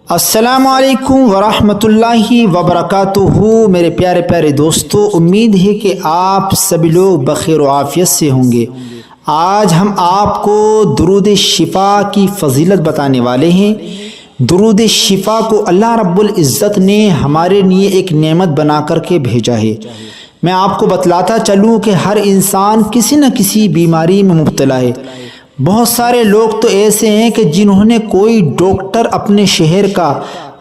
السلام علیکم ورحمۃ اللہ وبرکاتہ۔ میرے پیارے پیارے دوستو، امید ہے کہ آپ سبھی لوگ بخیر و عافیت سے ہوں گے۔ آج ہم آپ کو درود شفا کی فضیلت بتانے والے ہیں۔ درود شفا کو اللہ رب العزت نے ہمارے لیے ایک نعمت بنا کر کے بھیجا ہے۔ میں آپ کو بتلاتا چلوں کہ ہر انسان کسی نہ کسی بیماری میں مبتلا ہے۔ بہت سارے لوگ تو ایسے ہیں کہ جنہوں نے کوئی ڈاکٹر اپنے شہر کا،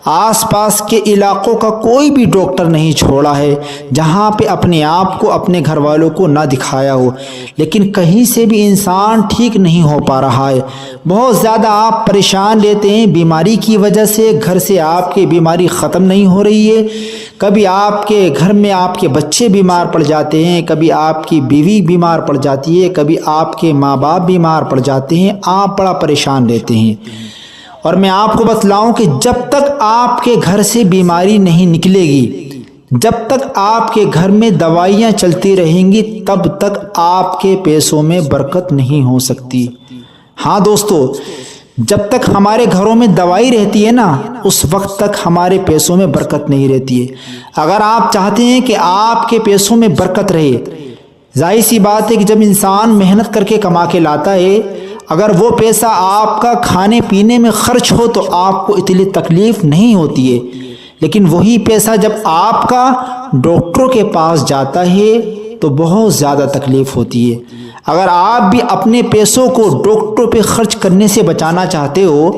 آس پاس کے علاقوں کا کوئی بھی ڈاکٹر نہیں چھوڑا ہے جہاں پہ اپنے آپ کو، اپنے گھر والوں کو نہ دکھایا ہو، لیکن کہیں سے بھی انسان ٹھیک نہیں ہو پا رہا ہے۔ بہت زیادہ آپ پریشان رہتے ہیں بیماری کی وجہ سے، گھر سے آپ کی بیماری ختم نہیں ہو رہی ہے۔ کبھی آپ کے گھر میں آپ کے بچے بیمار پڑ جاتے ہیں، کبھی آپ کی بیوی بیمار پڑ جاتی ہے، کبھی آپ کے ماں باپ بیمار پڑ جاتے ہیں، آپ بڑا پریشان رہتے ہیں۔ اور میں آپ کو بتلاؤں کہ جب تک آپ کے گھر سے بیماری نہیں نکلے گی، جب تک آپ کے گھر میں دوائیاں چلتی رہیں گی، تب تک آپ کے پیسوں میں برکت نہیں ہو سکتی۔ ہاں دوستو، جب تک ہمارے گھروں میں دوائی رہتی ہے نا، اس وقت تک ہمارے پیسوں میں برکت نہیں رہتی ہے۔ اگر آپ چاہتے ہیں کہ آپ کے پیسوں میں برکت رہے، ظاہر سی بات ہے کہ جب انسان محنت کر کے کما کے لاتا ہے، اگر وہ پیسہ آپ کا کھانے پینے میں خرچ ہو تو آپ کو اتنی تکلیف نہیں ہوتی ہے، لیکن وہی پیسہ جب آپ کا ڈاکٹروں کے پاس جاتا ہے تو بہت زیادہ تکلیف ہوتی ہے۔ اگر آپ بھی اپنے پیسوں کو ڈاکٹروں پہ خرچ کرنے سے بچانا چاہتے ہو،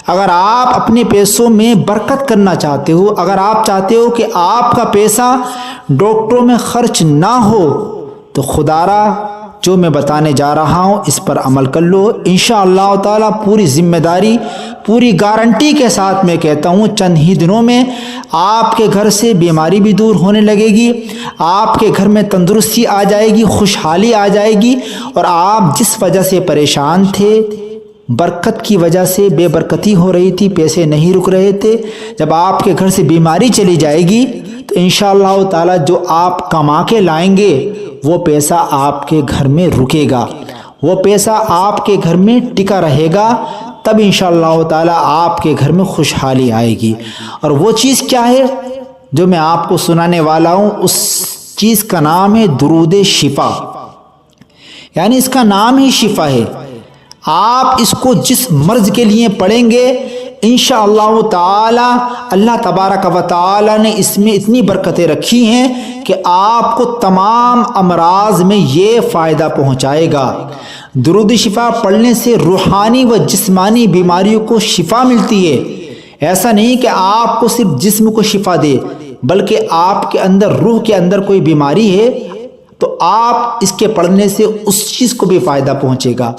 اگر آپ اپنے پیسوں میں برکت کرنا چاہتے ہو، اگر آپ چاہتے ہو کہ آپ کا پیسہ ڈاکٹروں میں خرچ نہ ہو، تو خدا را جو میں بتانے جا رہا ہوں اس پر عمل کر لو۔ انشاءاللہ تعالی پوری ذمہ داری، پوری گارنٹی کے ساتھ میں کہتا ہوں، چند ہی دنوں میں آپ کے گھر سے بیماری بھی دور ہونے لگے گی، آپ کے گھر میں تندرستی آ جائے گی، خوشحالی آ جائے گی، اور آپ جس وجہ سے پریشان تھے، برکت کی وجہ سے بے برکتی ہو رہی تھی، پیسے نہیں رک رہے تھے، جب آپ کے گھر سے بیماری چلی جائے گی تو انشاءاللہ تعالی جو آپ کما کے لائیں گے وہ پیسہ آپ کے گھر میں رکے گا، وہ پیسہ آپ کے گھر میں ٹکا رہے گا، تب انشاءاللہ تعالی آپ کے گھر میں خوشحالی آئے گی۔ اور وہ چیز کیا ہے جو میں آپ کو سنانے والا ہوں؟ اس چیز کا نام ہے درود شفا، یعنی اس کا نام ہی شفا ہے۔ آپ اس کو جس مرض کے لیے پڑھیں گے، انشاءاللہ تعالی اللہ تبارک و تعالی نے اس میں اتنی برکتیں رکھی ہیں کہ آپ کو تمام امراض میں یہ فائدہ پہنچائے گا۔ درود شفا پڑھنے سے روحانی و جسمانی بیماریوں کو شفا ملتی ہے۔ ایسا نہیں کہ آپ کو صرف جسم کو شفا دے، بلکہ آپ کے اندر، روح کے اندر کوئی بیماری ہے تو آپ اس کے پڑھنے سے اس چیز کو بھی فائدہ پہنچے گا۔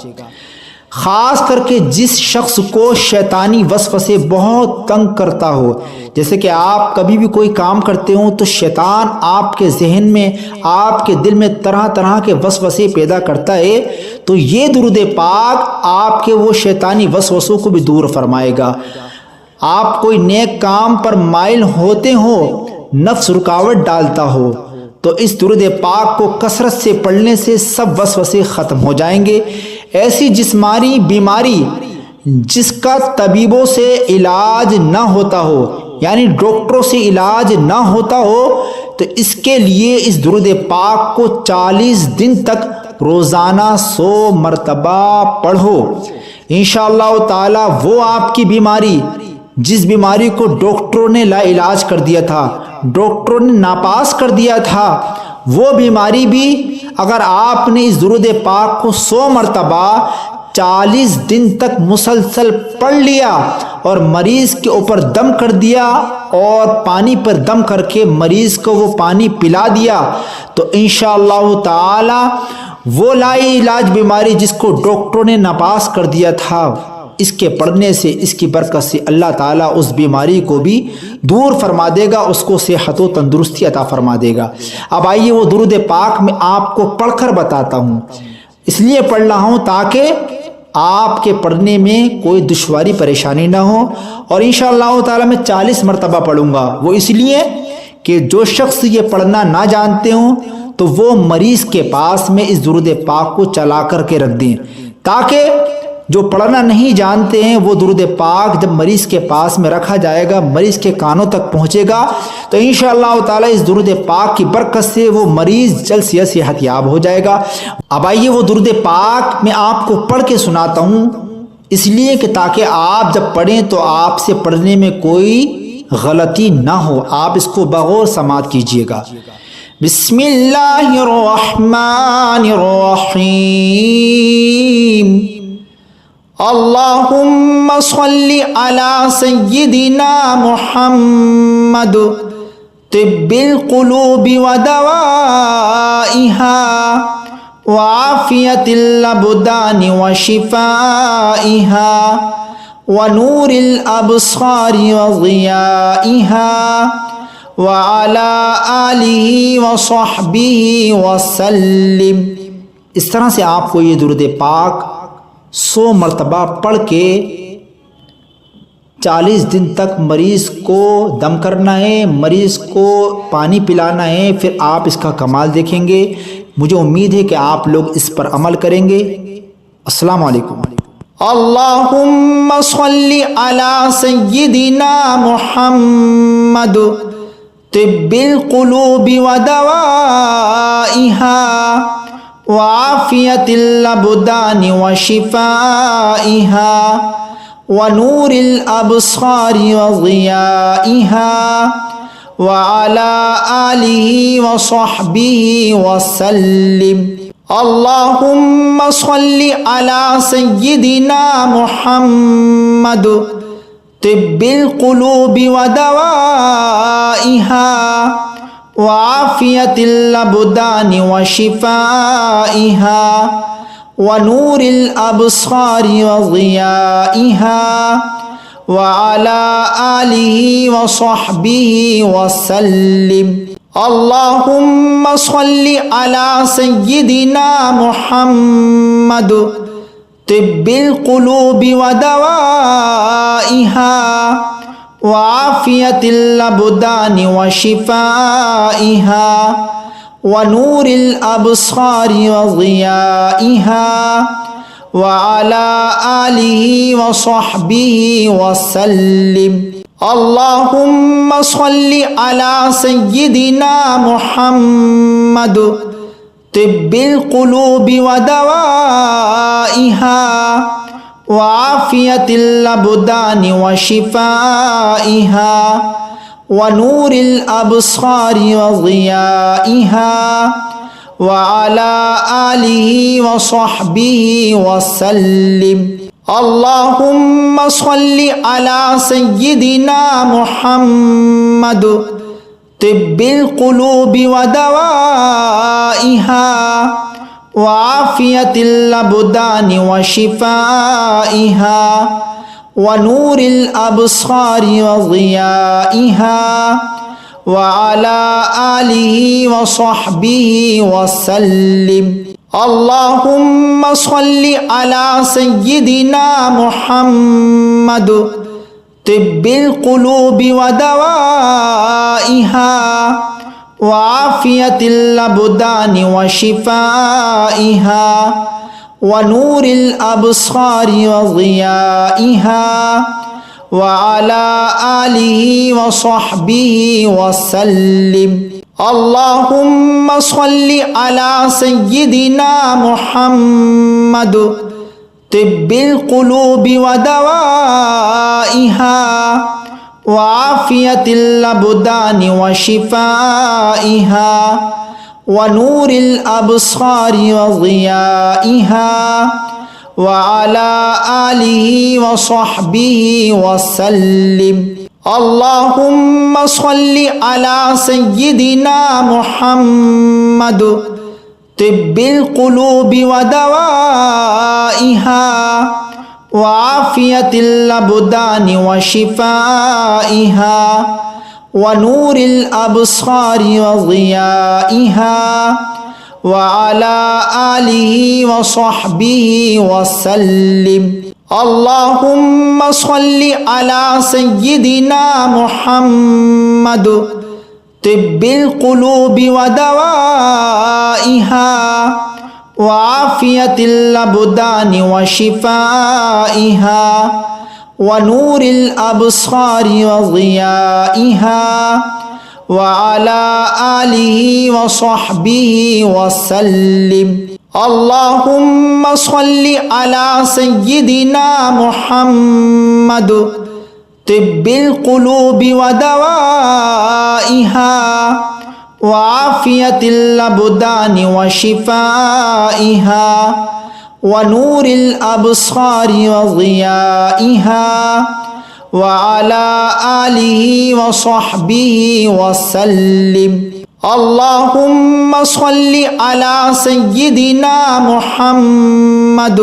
خاص کر کے جس شخص کو شیطانی وسوسے بہت تنگ کرتا ہو، جیسے کہ آپ کبھی بھی کوئی کام کرتے ہوں تو شیطان آپ کے ذہن میں، آپ کے دل میں طرح طرح کے وسوسے پیدا کرتا ہے، تو یہ درود پاک آپ کے وہ شیطانی وسوسوں کو بھی دور فرمائے گا۔ آپ کوئی نیک کام پر مائل ہوتے ہو، نفس رکاوٹ ڈالتا ہو، تو اس درود پاک کو کثرت سے پڑھنے سے سب وسوسے ختم ہو جائیں گے۔ ایسی جسمانی بیماری جس کا طبیبوں سے علاج نہ ہوتا ہو، یعنی ڈاکٹروں سے علاج نہ ہوتا ہو، تو اس کے لیے اس درود پاک کو 40 دن تک روزانہ 100 مرتبہ پڑھو۔ انشاءاللہ تعالی وہ آپ کی بیماری، جس بیماری کو ڈاکٹروں نے لا علاج کر دیا تھا، ڈاکٹروں نے ناپاس کر دیا تھا، وہ بیماری بھی اگر آپ نے اس درود پاک کو 100 مرتبہ 40 دن تک مسلسل پڑھ لیا اور مریض کے اوپر دم کر دیا اور پانی پر دم کر کے مریض کو وہ پانی پلا دیا، تو انشاءاللہ تعالی وہ لا علاج بیماری جس کو ڈاکٹروں نے ناپاس کر دیا تھا، اس کے پڑھنے سے، اس کی برکت سے اللہ تعالیٰ اس بیماری کو بھی دور فرما دے گا، اس کو صحت و تندرستی عطا فرما دے گا۔ اب آئیے وہ درود پاک میں آپ کو پڑھ کر بتاتا ہوں، اس لیے پڑھ رہا ہوں تاکہ آپ کے پڑھنے میں کوئی دشواری پریشانی نہ ہو، اور انشاءاللہ تعالیٰ میں 40 مرتبہ پڑھوں گا۔ وہ اس لیے کہ جو شخص یہ پڑھنا نہ جانتے ہوں تو وہ مریض کے پاس میں اس درود پاک کو چلا کر کے رکھ دیں، تاکہ जो पढ़ना नहीं जानते हैं वो दुरूद पाक जब मरीज़ के पास में रखा जाएगा, मरीज़ के कानों तक पहुँचेगा, तो इंशाअल्लाह ताला इस दुरूद पाक की बरकत से वो मरीज़ जल्द से जल्द सेहतयाब हो जाएगा। अब आइए वो दुरूद पाक मैं आपको पढ़ के सुनाता हूँ, इसलिए कि ताकि आप जब पढ़ें तो आपसे पढ़ने में कोई गलती ना हो। आप इसको बगौर समात कीजिएगा। बिस्मिल्लाहिर्रहमानिर्रहीम। अल्लाहुम्मा सल्लि अला सय्यिदिना मुहम्मद तिब्बिल कुलूबि व दवाइहा व आफियतिल अबदानि व शिफाइहा व नूरिल अबसारि व ज़ियाइहा व अला आलिहि व सहबिहि व सल्लिम। इस तरह से आपको ये दुरूद पाक 100 मरतबा पढ़ के 40 दिन तक मरीज़ को दम करना है, मरीज़ को पानी पिलाना है। फिर आप इसका कमाल देखेंगे। मुझे उम्मीद है कि आप लोग इस पर अमल करेंगे। अस्सलाम वालेकुम। अल्लाहुम्मा सल्लि अला सय्यिदिना मुहम्मद तिब्बिल कुलूबि व दवाइहा व आफियतिल अबदानि व शिफाइहा व नूरिल अबसारि व ज़ियाइहा व अला आलिहि व सहबिहि व सल्लिम। अल्लाहुम्मा सल्लि अला सय्यिदिना मुहम्मद तिब्बिल कुलूबि व दवाइहा व आफियतिल अबदानि व शिफाइहा व नूरिल अबसारि व ज़ियाइहा व अला आलिहि व सहबिहि व सल्लिम। अल्लाहुम्मा सल्लि अला सय्यिदिना मुहम्मद तिब्बिल कुलूबि व दवाइहा व आफियतिल अबदानि व शिफाइहा व नूरिल अबसारि व ज़ियाइहा व अला आलिहि व सहबिहि व सल्लिम। अल्लाहुम्मा सल्लि अला सय्यिदिना मुहम्मद तिब्बिल कुलूबि व दवाइहा व आफियतिल अबदानि व शिफाइहा व नूरिल अबसारि व ज़ियाइहा व अला आलिहि व सहबिहि व सल्लिम। अल्लाहुम्मा सल्लि अला सय्यिदिना मुहम्मद तिब्बिल कुलूबि व दवाइहा व आफियतिल अबदानि व शिफाइहा व नूरिल अबसारि व ज़ियाइहा व अला आलिहि व सहबिहि व सल्लिम। अल्लाहुम्मा सल्लि अला सय्यिदिना मुहम्मद तिब्बिल कुलूबि व दवाइहा व आफियतिल अबदानि व शिफाइहा व नूरिल अबसारि व ज़ियाइहा व अला आलिहि व सहबिहि व सल्लिम। अल्लाहुम्मा सल्लि अला सय्यिदिना मुहम्मद तिब्बिल कुलूबि व दवाइहा व आफियतिल अबदानि व शिफाइहा व नूरिल अबसारि व ज़ियाइहा व अला आलिहि व सहबिहि व सल्लिम। अल्लाहुम्मा सल्लि अला सय्यिदिना मुहम्मद तिब्बिल कुलूबि व दवाइहा व आफियतिल अबदानि व शिफाइहा व नूरिल अबसारि व ज़ियाइहा व अला आलिहि व सहबिहि व सल्लिम। अल्लाहुम्मा सल्लि अला सय्यिदिना मुहम्मद तिब्बिल कुलूबि व दवाइहा وعافية الأبدان وشفائها ونور الأبصار وضيائها وعلى آله وصحبه وسلم. اللهم صل على سيدنا محمد طب القلوب ودوائها وعافية الأبدان وشفائها ونور الأبصار وضيائها وعلى آله وصحبه وسلم. اللهم صل على سيدنا محمد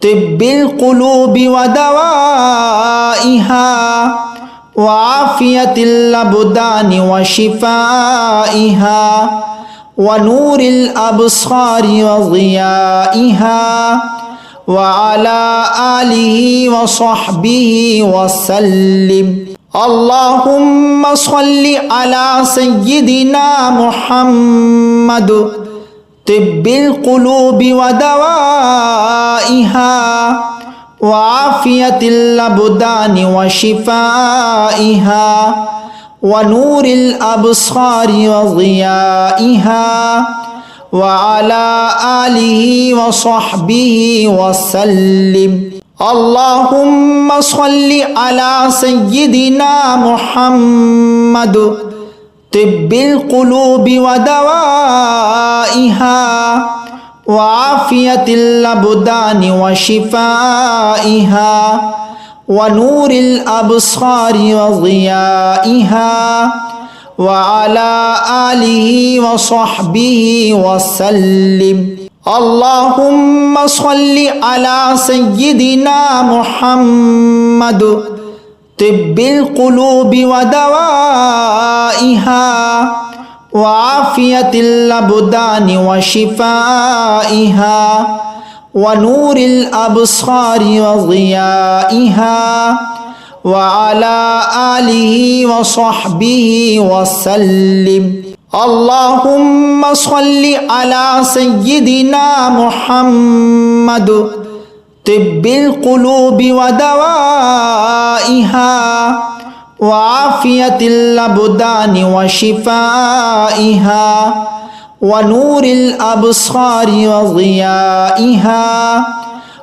طب القلوب ودوائها وعافية الأبدان وشفائها ونور الأبصار وضيائها وعلى آله وصحبه وسلم. اللهم صل على سيدنا محمد طب القلوب ودوائها وعافية الأبدان وشفائها ونور الأبصار وضيائها وعلى آله وصحبه وسلم. اللهم صل على سيدنا محمد طب القلوب ودوائها وعافية الأبدان وشفائها ونور الأبصار وضيائها وعلى آله وصحبه وسلم. اللهم صل على سيدنا محمد طب القلوب ودوائها وعافية الأبدان وشفائها ونور الأبصار وضيائها وعلى آله وصحبه وسلم. اللهم صل على سيدنا محمد طب القلوب ودوائها وعافية الأبدان وشفائها ونور الأبصار وضيائها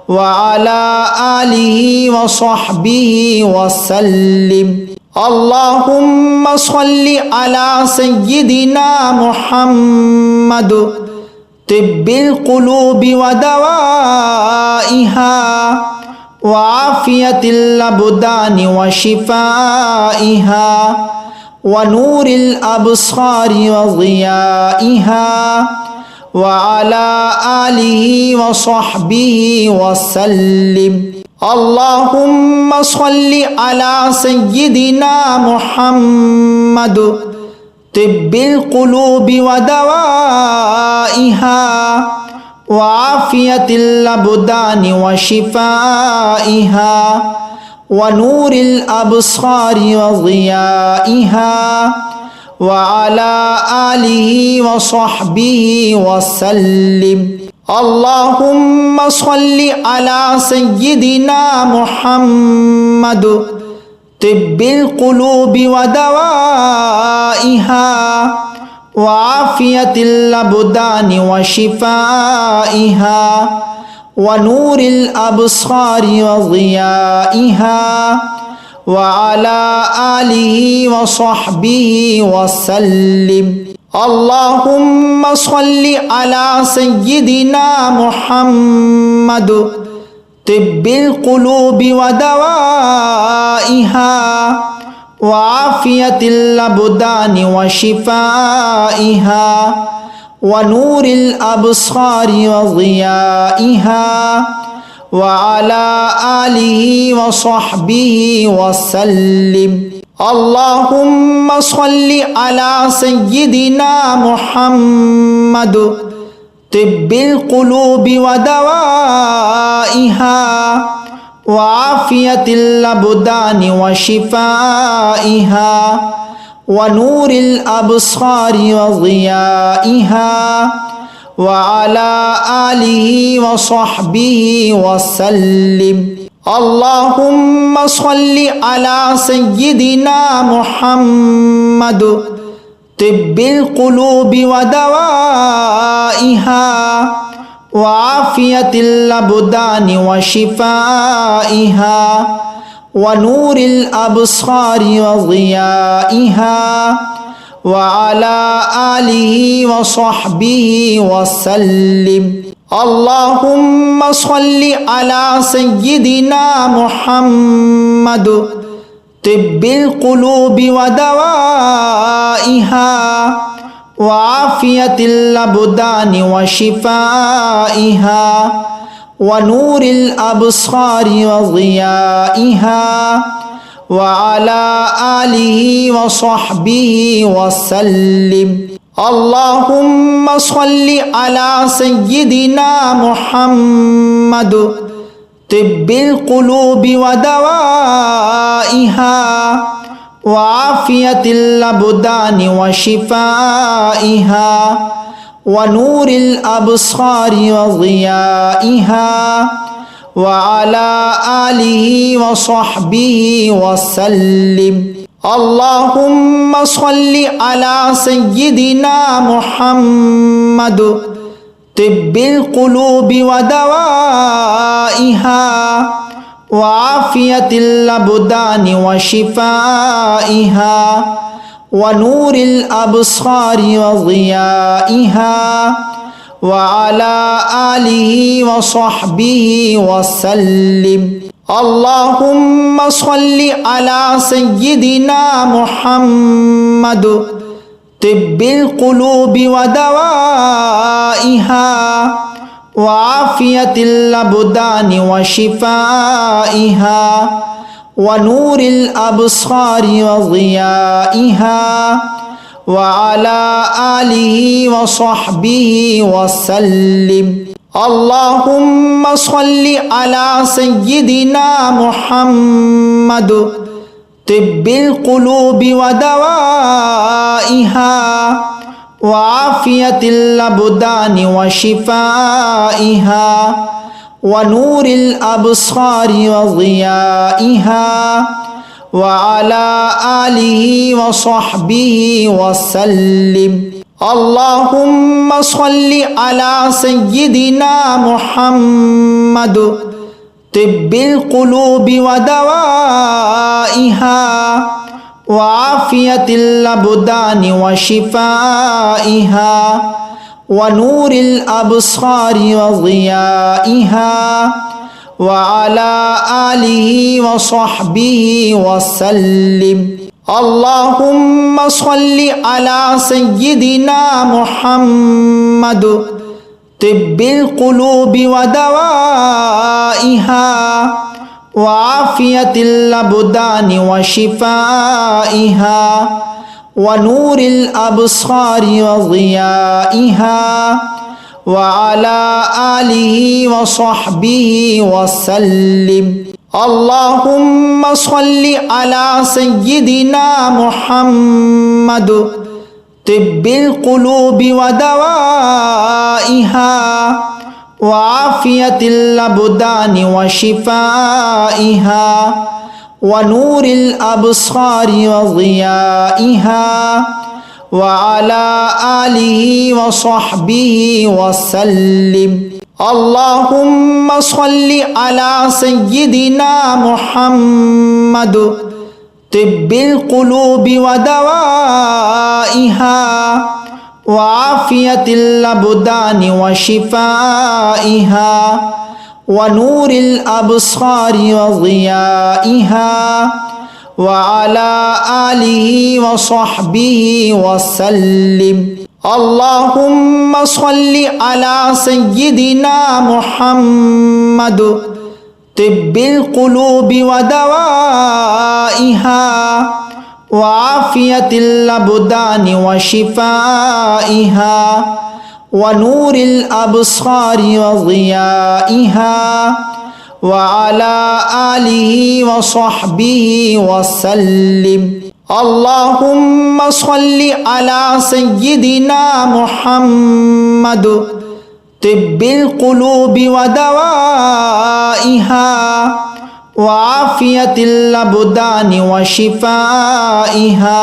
وعلى آله وصحبه وسلم. اللهم صل على سيدنا محمد طب القلوب ودوائها وعافية الأبدان وشفائها ونور الأبصار وضيائها وعلى آله وصحبه وسلم. اللهم صل على سيدنا محمد طب القلوب ودوائها وعافية الأبدان وشفائها ونور الأبصار وضيائها وعلى آله وصحبه وسلم. اللهم صل على سيدنا محمد طب القلوب ودوائها وعافية الأبدان وشفائها ونور الأبصار وضيائها وعلى آله وصحبه وسلم. اللهم صل على سيدنا محمد طب القلوب ودوائها وعافية الأبدان وشفائها ونور الأبصار وضيائها وعلى آله وصحبه وسلم. اللهم صل على سيدنا محمد طب القلوب ودوائها وعافية الأبدان وشفائها ونور الأبصار وضيائها وعلى آله وصحبه وسلم اللهم صل على سيدنا محمد طب القلوب ودوائها وعافية الأبدان وشفائها ونور الأبصار وضيائها وعلى آله وصحبه وسلم اللهم صل على سيدنا محمد طب القلوب ودوائها وعافية الأبدان وشفائها ونور الأبصار وضيائها وعلى آله وصحبه وسلم اللهم صل على سيدنا محمد طب القلوب ودوائها وعافية الأبدان وشفائها ونور الأبصار وضيائها وعلى آله وصحبه وسلم اللهم صل على سيدنا محمد طب القلوب ودوائها وعافية الأبدان وشفائها ونور الأبصار وضيائها وعلى آله وصحبه وسلم اللهم صل على سيدنا محمد طب القلوب ودوائها وعافية الأبدان وشفائها ونور الأبصار وضيائها وعلى آله وصحبه وسلم اللهم صل على سيدنا محمد طب القلوب ودوائها وعافية الأبدان وشفائها ونور الأبصار وضيائها وعلى آله وصحبه وسلم اللهم صل على سيدنا محمد طب القلوب ودوائها وعافية الأبدان وشفائها ونور الأبصار وضيائها وعلى آله وصحبه وسلم اللهم صل على سيدنا محمد طب القلوب ودوائها وعافية الأبدان وشفائها ونور الأبصار وضيائها وعلى آله وصحبه وسلم اللهم صل على سيدنا محمد طب القلوب ودوائها وعافية الأبدان وشفائها ونور الأبصار وضيائها وعلى آله وصحبه وسلم اللهم صل على سيدنا محمد طب القلوب ودوائها وعافية الأبدان وشفائها ونور الأبصار وضيائها وعلى آله وصحبه وسلم اللهم صل على سيدنا محمد طب القلوب ودوائها وعافية الأبدان وشفائها ونور الأبصار وضيائها وعلى آله وصحبه وسلم اللهم صل على سيدنا محمد طب القلوب ودوائها وعافية الأبدان وشفائها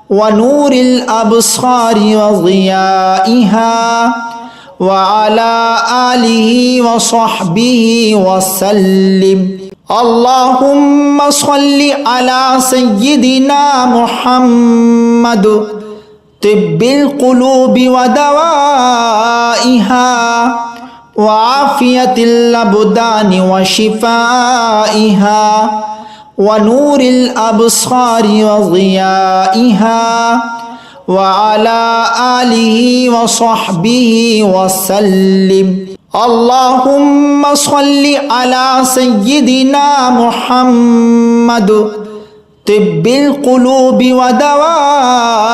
ونور الأبصار وضيائها وعلى آله وصحبه وسلم. اللهم صل على سيدنا محمد طب القلوب ودوائها وعافية الأبدان وشفائها ونور الأبصار وضيائها وعلى آله وصحبه وسلم. اللهم صل على سيدنا محمد طب القلوب ودوائها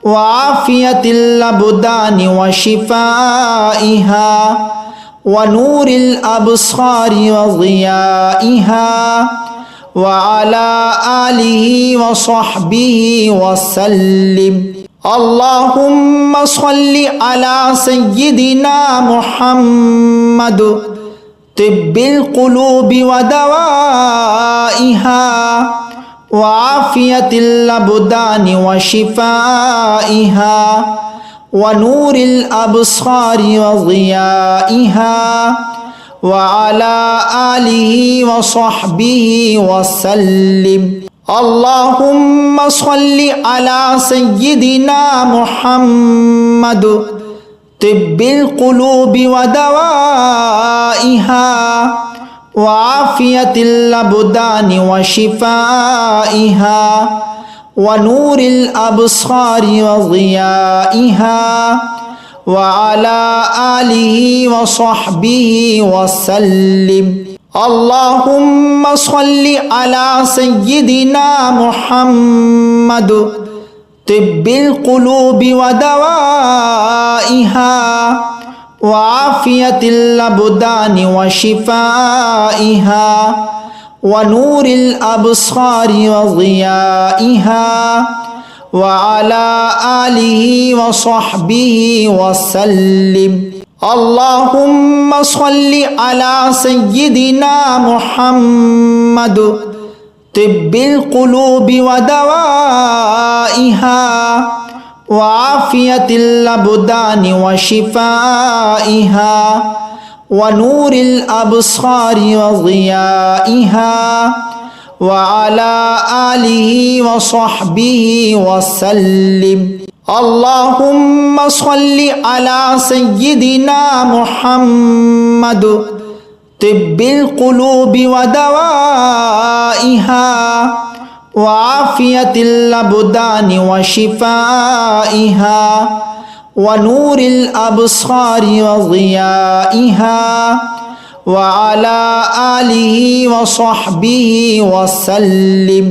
وعافية الأبدان وشفائها ونور الأبصار وضيائها وعلى آله وصحبه وسلم. اللهم صل على سيدنا محمد طب القلوب ودوائها وعافية الأبدان وشفائها ونور الأبصار وضيائها وعلى آله وصحبه وسلم. اللهم صل على سيدنا محمد طب القلوب ودوائها وعافية الأبدان وشفائها ونور الأبصار وضيائها وعلى آله وصحبه وسلم. اللهم صل على سيدنا محمد طب القلوب ودوائها وعافية الأبدان وشفائها ونور الأبصار وضيائها وعلى آله وصحبه وسلم. اللهم صل على سيدنا محمد طب القلوب ودوائها وعافية الأبدان وشفائها ونور الأبصار وضيائها وعلى آله وصحبه وسلم. اللهم صل على سيدنا محمد طب القلوب ودوائها وعافية الأبدان وشفائها ونور الأبصار وضيائها وعلى آله وصحبه وسلم.